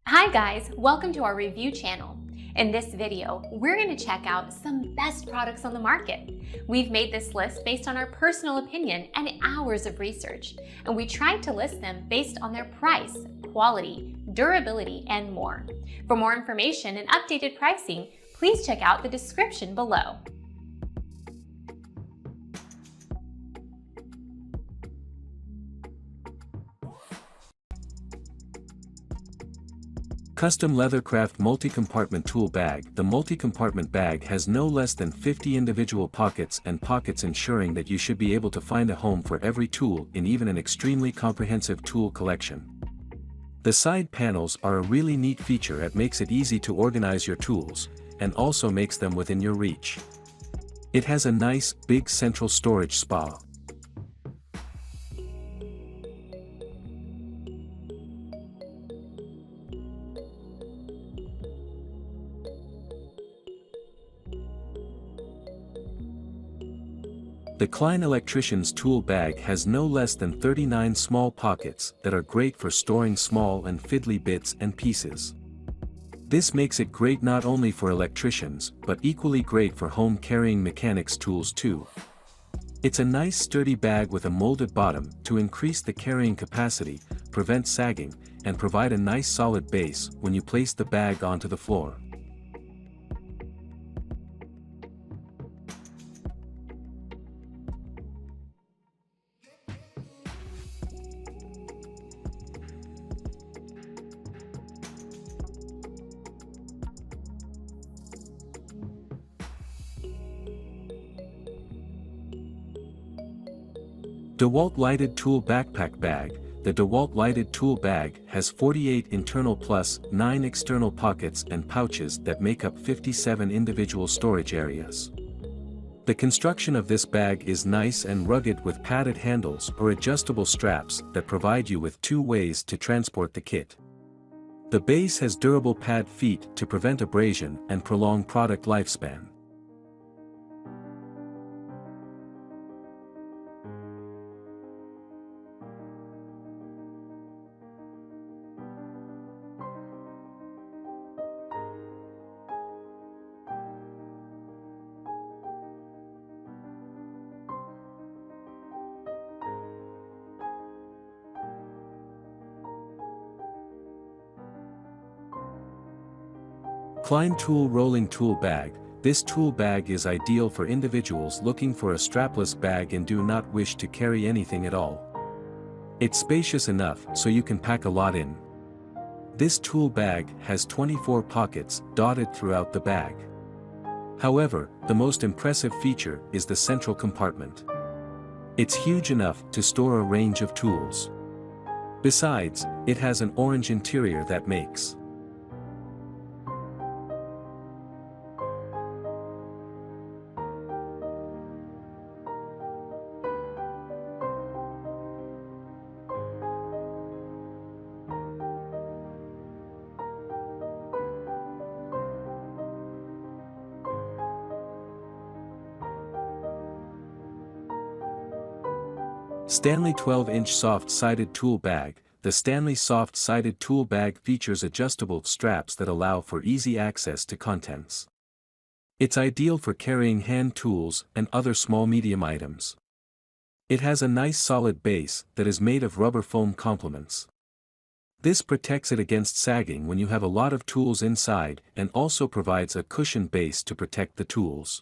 Hi guys, welcome to our review channel. In this video, we're going to check out some best products on the market. We've made this list based on our personal opinion and hours of research, and we tried to list them based on their price, quality, durability, and more. For more information and updated pricing, please check out the description below. Custom LeatherCraft Multi-Compartment Tool Bag. The multi-compartment bag has no less than 50 individual pockets, ensuring that you should be able to find a home for every tool in even an extremely comprehensive tool collection. The side panels are a really neat feature that makes it easy to organize your tools, and also makes them within your reach. It has a nice, big central storage spa. The Klein Electrician's Tool Bag has no less than 39 small pockets that are great for storing small and fiddly bits and pieces. This makes it great not only for electricians, but equally great for home carrying mechanics tools too. It's a nice sturdy bag with a molded bottom to increase the carrying capacity, prevent sagging, and provide a nice solid base when you place the bag onto the floor. DEWALT Lighted Tool Backpack Bag. The DEWALT Lighted Tool Bag has 48 internal plus 9 external pockets and pouches that make up 57 individual storage areas. The construction of this bag is nice and rugged with padded handles or adjustable straps that provide you with two ways to transport the kit. The base has durable pad feet to prevent abrasion and prolong product lifespan. Klein Tool Rolling Tool Bag. This tool bag is ideal for individuals looking for a strapless bag and do not wish to carry anything at all. It's spacious enough so you can pack a lot in. This tool bag has 24 pockets dotted throughout the bag. However, the most impressive feature is the central compartment. It's huge enough to store a range of tools. Besides, it has an orange interior that makes Stanley 12-inch soft-sided tool bag. The Stanley soft-sided tool bag features adjustable straps that allow for easy access to contents. It's ideal for carrying hand tools and other small-medium items. It has a nice solid base that is made of rubber foam complements. This protects it against sagging when you have a lot of tools inside and also provides a cushioned base to protect the tools.